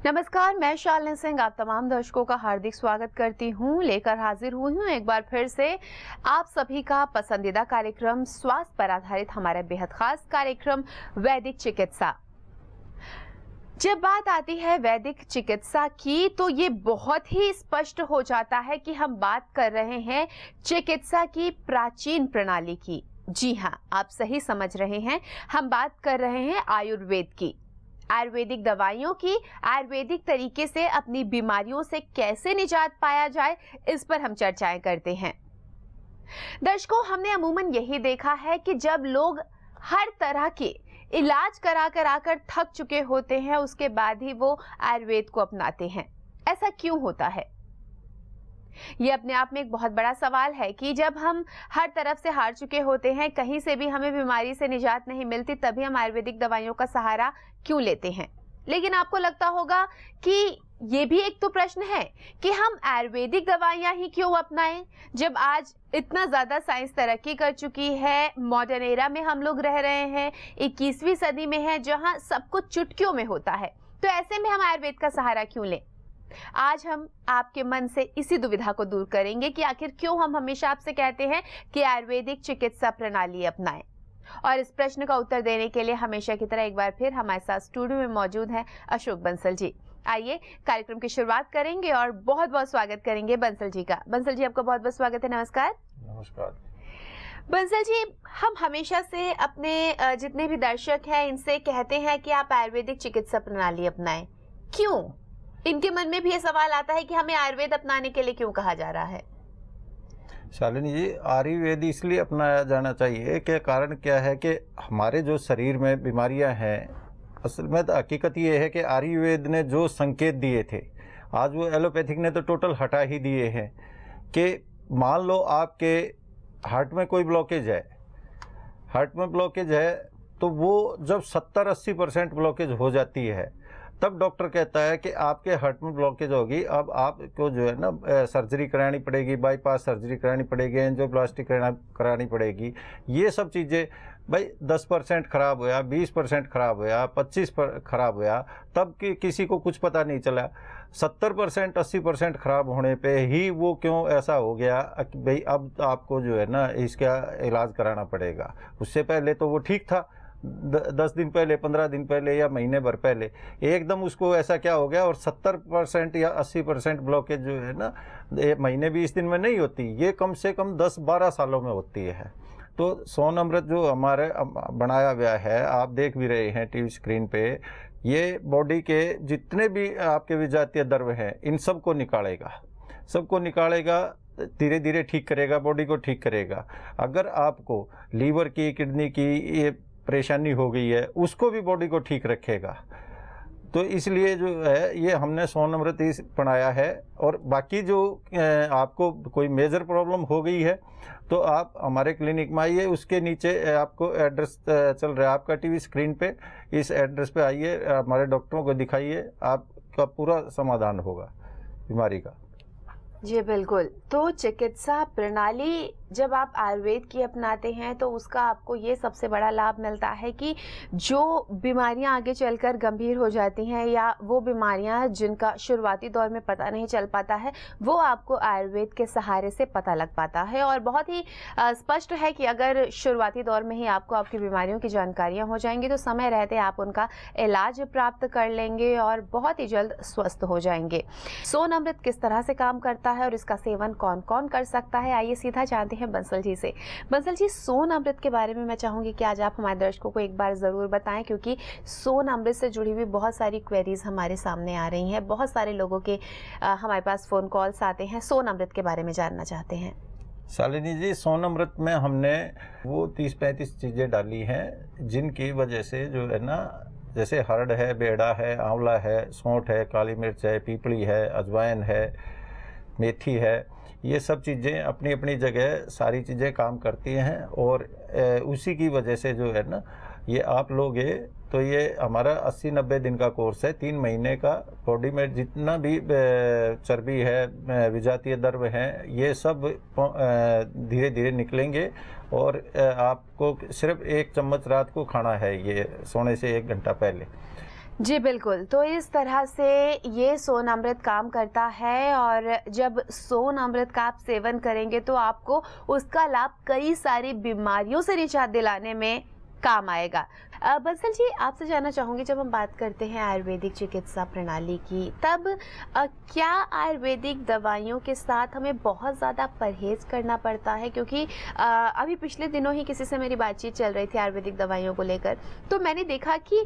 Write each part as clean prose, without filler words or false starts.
नमस्कार, मैं शालिनी सिंह आप तमाम दर्शकों का हार्दिक स्वागत करती हूं। लेकर हाजिर हुई हूं एक बार फिर से आप सभी का पसंदीदा कार्यक्रम, स्वास्थ्य पर आधारित हमारा बेहद खास कार्यक्रम वैदिक चिकित्सा। जब बात आती है वैदिक चिकित्सा की तो ये बहुत ही स्पष्ट हो जाता है कि हम बात कर रहे हैं चिकित्सा की प्राचीन प्रणाली की। जी हाँ, आप सही समझ रहे हैं, हम बात कर रहे हैं आयुर्वेद की। आयुर्वेदिक दवाइयों की, आयुर्वेदिक तरीके से अपनी बीमारियों से कैसे निजात पाया जाए, इस पर हम चर्चाएं करते हैं। दर्शकों, हमने अमूमन यही देखा है कि जब लोग हर तरह के इलाज कराकर थक चुके होते हैं, उसके बाद ही वो आयुर्वेद को अपनाते हैं। ऐसा क्यों होता है? ये अपने आप में एक बहुत बड़ा सवाल है कि जब हम हर तरफ से हार चुके होते हैं, कहीं से भी हमें बीमारी से निजात नहीं मिलती, तभी हम आयुर्वेदिक दवाइयों का सहारा क्यों लेते हैं। लेकिन आपको लगता होगा कि ये भी एक तो प्रश्न है कि हम आयुर्वेदिक दवाइयां ही क्यों अपनाएं, जब आज इतना ज्यादा साइंस तरक्की कर चुकी है, मॉडर्न एरा में हम लोग रह रहे हैं, 21वीं सदी में है जहां सब कुछ चुटकियों में होता है। तो ऐसे में हम आयुर्वेद का सहारा क्यों लें? आज हम आपके मन से इसी दुविधा को दूर करेंगे कि आखिर क्यों हम हमेशा आपसे कहते हैं कि आयुर्वेदिक चिकित्सा प्रणाली अपनाएं। और इस प्रश्न का उत्तर देने के लिए हमेशा की तरह एक बार फिर हमारे साथ स्टूडियो में मौजूद हैं अशोक बंसल जी। आइए कार्यक्रम की शुरुआत करेंगे और बहुत बहुत स्वागत करेंगे बंसल जी का। बंसल जी, आपका बहुत बहुत स्वागत है। नमस्कार। नमस्कार बंसल जी, हम हमेशा से अपने जितने भी दर्शक हैं इनसे कहते हैं कि आप आयुर्वेदिक चिकित्सा प्रणाली अपनाएं। क्यों? इनके मन में भी ये सवाल आता है कि हमें आयुर्वेद अपनाने के लिए क्यों कहा जा रहा है? शालिनी जी, आयुर्वेद इसलिए अपनाया जाना चाहिए कि कारण क्या है कि हमारे जो शरीर में बीमारियां हैं, असल में तो हकीकत ये है कि आयुर्वेद ने जो संकेत दिए थे, आज वो एलोपैथिक ने तो टोटल हटा ही दिए हैं। कि मान लो आपके हार्ट में कोई ब्लॉकेज है, हार्ट में ब्लॉकेज है तो वो जब 70-80% ब्लॉकेज हो जाती है, तब डॉक्टर कहता है कि आपके हार्ट में ब्लॉकेज होगी, अब आपको जो है ना सर्जरी करानी पड़ेगी, बाईपास सर्जरी करानी पड़ेगी, एंजियोप्लास्टी करानी पड़ेगी। ये सब चीज़ें भाई 10% खराब होया, 20% खराब होया, 25% खराब होया, तब कि किसी को कुछ पता नहीं चला। 70% 80% खराब होने पे ही वो क्यों ऐसा हो गया कि भाई अब आपको जो है ना इसका इलाज कराना पड़ेगा। उससे पहले तो वो ठीक था, 10 दिन पहले, 15 दिन पहले या महीने भर पहले एकदम उसको ऐसा क्या हो गया, और 70% या 80% ब्लॉकेज जो है ना महीने 20 दिन में नहीं होती, ये कम से कम 10-12 सालों में होती है। तो सोनामृत जो हमारे बनाया गया है, आप देख भी रहे हैं टीवी स्क्रीन पे, ये बॉडी के जितने भी आपके विजातीय द्रव्य हैं इन सबको निकालेगा, धीरे धीरे ठीक करेगा, बॉडी को ठीक करेगा। अगर आपको लीवर की, किडनी की ये परेशानी हो गई है, उसको भी बॉडी को ठीक रखेगा। तो इसलिए जो है ये हमने सोनामृत बनाया है। और बाकी जो आपको कोई मेजर प्रॉब्लम हो गई है तो आप हमारे क्लिनिक में आइए, उसके नीचे आपको एड्रेस चल रहा है आपका टीवी स्क्रीन पे, इस एड्रेस पे आइए, हमारे डॉक्टरों को दिखाइए, आपका पूरा समाधान होगा बीमारी का। जी बिल्कुल। तो चिकित्सा प्रणाली जब आप आयुर्वेद की अपनाते हैं तो उसका आपको ये सबसे बड़ा लाभ मिलता है कि जो बीमारियां आगे चलकर गंभीर हो जाती हैं या वो बीमारियां जिनका शुरुआती दौर में पता नहीं चल पाता है, वो आपको आयुर्वेद के सहारे से पता लग पाता है। और बहुत ही स्पष्ट है कि अगर शुरुआती दौर में ही आपको आपकी बीमारियों की जानकारियाँ हो जाएंगी तो समय रहते आप उनका इलाज प्राप्त कर लेंगे और बहुत ही जल्द स्वस्थ हो जाएंगे। सोनामृत किस तरह से काम करता है और इसका सेवन कौन कौन कर सकता है, आइए सीधा जानते हैं बंसल जी से। बंसल जी, सोनामृत के बारे में मैं चाहूंगी कि आज आप हमारे दर्शकों को एक बार जरूर बताएं, क्योंकि सोनामृत से जुड़ी हुई बहुत सारी क्वेरीज हमारे सामने आ रही हैं। बहुत सारे लोगों के हमारे पास फोन कॉल्स आते हैं, सोनामृत के बारे में जानना चाहते हैं। शालिनी जी, सोनामृत में हमने वो 30-35 चीज़ें डाली हैं जिनकी वजह से जो है ना, जैसे हरड़ है, बेड़ा है, आंवला है, सौंठ है, काली मिर्च है, पीपली है, अजवाइन है, मेथी है, ये सब चीज़ें अपनी अपनी जगह सारी चीज़ें काम करती हैं। और उसी की वजह से जो है ना ये आप लोगे तो ये हमारा 80-90 दिन का कोर्स है, 3 महीने का। बॉडी में जितना भी चर्बी है, विजातीय द्रव्य हैं, ये सब धीरे धीरे निकलेंगे। और आपको सिर्फ 1 चम्मच रात को खाना है, ये सोने से 1 घंटा पहले। जी बिल्कुल, तो इस तरह से ये सोनामृत काम करता है और जब सोनामृत का आप सेवन करेंगे तो आपको उसका लाभ कई सारी बीमारियों से निजात दिलाने में काम आएगा। बंसल जी, आपसे जानना चाहूँगी, जब हम बात करते हैं आयुर्वेदिक चिकित्सा प्रणाली की, तब क्या आयुर्वेदिक दवाइयों के साथ हमें बहुत ज़्यादा परहेज़ करना पड़ता है? क्योंकि अभी पिछले दिनों ही किसी से मेरी बातचीत चल रही थी आयुर्वेदिक दवाइयों को लेकर, तो मैंने देखा कि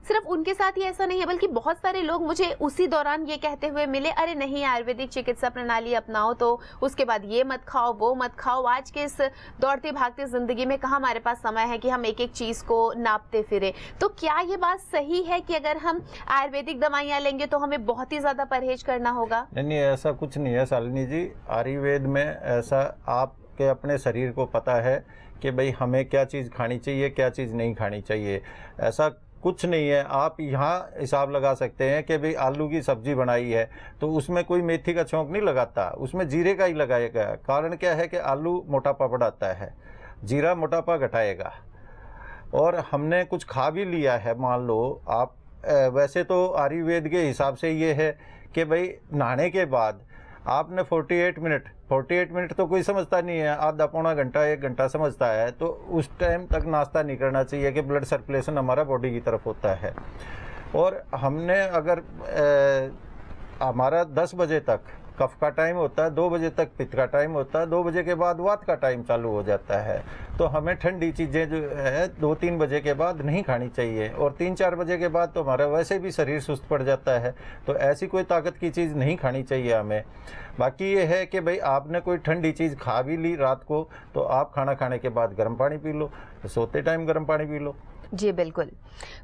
सिर्फ उनके साथ ही ऐसा नहीं है, बल्कि बहुत सारे लोग मुझे उसी दौरान ये कहते हुए मिले, अरे नहीं, आयुर्वेदिक चिकित्सा प्रणाली अपनाओ तो उसके बाद ये मत खाओ, वो मत खाओ। आज के इस दौड़ते भागते ज़िंदगी में कहाँ हमारे पास समय है कि हम एक एक चीज़ को नापते फिरे। तो क्या ये बात सही है कि अगर हम आयुर्वेदिक दवाइयाँ लेंगे तो हमें बहुत ही ज़्यादा परहेज करना होगा? नहीं, ऐसा कुछ नहीं है शालिनी जी। आयुर्वेद में ऐसा आपके अपने शरीर को पता है कि भाई हमें क्या चीज़ खानी चाहिए, क्या चीज़ नहीं खानी चाहिए। ऐसा कुछ नहीं है। आप यहाँ हिसाब लगा सकते हैं कि भाई आलू की सब्जी बनाई है तो उसमें कोई मेथी का छौंक नहीं लगाता, उसमें जीरे का ही लगाया गया। कारण क्या है कि आलू मोटापा बढ़ाता है, जीरा मोटापा घटाएगा। और हमने कुछ खा भी लिया है, मान लो आप, वैसे तो आयुर्वेद के हिसाब से ये है कि भाई नहाने के बाद आपने 48 मिनट तो कोई समझता नहीं है, आधा पौना घंटा 1 घंटा समझता है, तो उस टाइम तक नाश्ता नहीं करना चाहिए कि ब्लड सर्कुलेशन हमारा बॉडी की तरफ होता है। और हमने अगर हमारा 10 बजे तक कफ का टाइम होता है, 2 बजे तक पित्त का टाइम होता है, 2 बजे के बाद वात का टाइम चालू हो जाता है। तो हमें ठंडी चीज़ें जो है 2-3 बजे के बाद नहीं खानी चाहिए, और 3-4 बजे के बाद तो हमारा वैसे भी शरीर सुस्त पड़ जाता है। तो ऐसी कोई ताकत की चीज़ नहीं खानी चाहिए हमें। बाकी ये है कि भाई आपने कोई ठंडी चीज़ खा भी ली रात को, तो आप खाना खाने के बाद गर्म पानी पी लो, सोते टाइम गर्म पानी पी लो। जी बिल्कुल,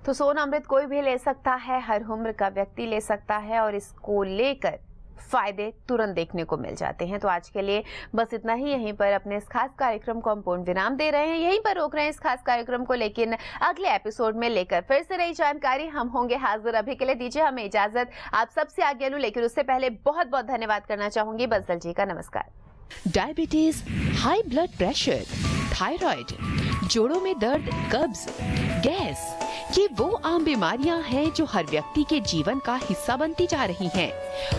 तो सोनामृत कोई भी ले सकता है, हर उम्र का व्यक्ति ले सकता है और इसको लेकर फायदे तुरंत देखने को मिल जाते हैं। तो आज के लिए बस इतना ही। यहीं पर अपने इस खास कार्यक्रम को हम पूर्ण विराम दे रहे हैं, यहीं पर रोक रहे हैं इस खास कार्यक्रम को, लेकिन अगले एपिसोड में लेकर फिर से नई जानकारी हम होंगे हाजिर। अभी के लिए दीजिए हमें इजाजत, आप सबसे आज्ञा लूं, लेकिन उससे पहले बहुत बहुत धन्यवाद करना चाहूंगी बंसल जी का। नमस्कार। Diabetes, high blood pressure, thyroid, जोड़ों में दर्द, कब्ज, गैस, ये वो आम बीमारियां हैं जो हर व्यक्ति के जीवन का हिस्सा बनती जा रही हैं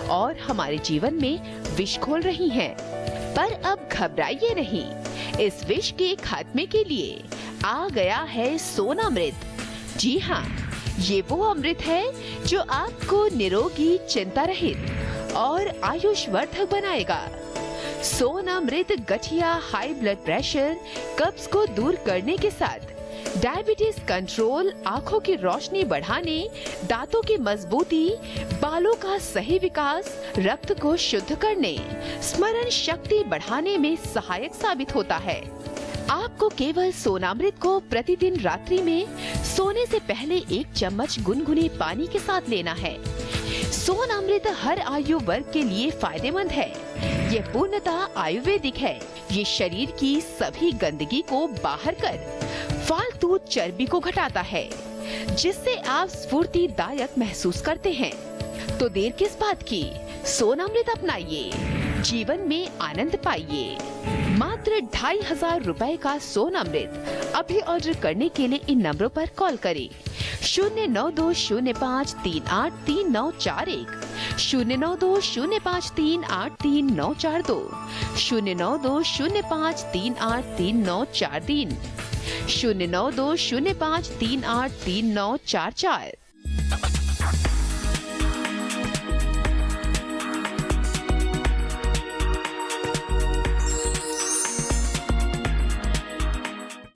और हमारे जीवन में विष घोल रही हैं। पर अब घबराइए नहीं, इस विष के खात्मे के लिए आ गया है सोनामृत। जी हाँ, ये वो अमृत है जो आपको निरोगी, चिंता रहित और आयुष्वर्धक बनाएगा। सोनामृत गठिया, हाई ब्लड प्रेशर, कब्ज को दूर करने के साथ डायबिटीज कंट्रोल, आंखों की रोशनी बढ़ाने, दांतों की मजबूती, बालों का सही विकास, रक्त को शुद्ध करने, स्मरण शक्ति बढ़ाने में सहायक साबित होता है। आपको केवल सोनामृत को प्रतिदिन रात्रि में सोने से पहले 1 चम्मच गुनगुने पानी के साथ लेना है। सोनामृत हर आयु वर्ग के लिए फायदेमंद है। यह पूर्णतः आयुर्वेदिक है। ये शरीर की सभी गंदगी को बाहर कर फालतू चर्बी को घटाता है, जिससे आप स्फूर्तिदायक महसूस करते हैं। तो देर किस बात की, सोनामृत अपनाइए, जीवन में आनंद पाइए। मात्र 2500 रुपए का सोनामृत अभी ऑर्डर करने के लिए इन नंबरों पर कॉल करें। 09205383941, 09205383942, 09205383943, 09205383944।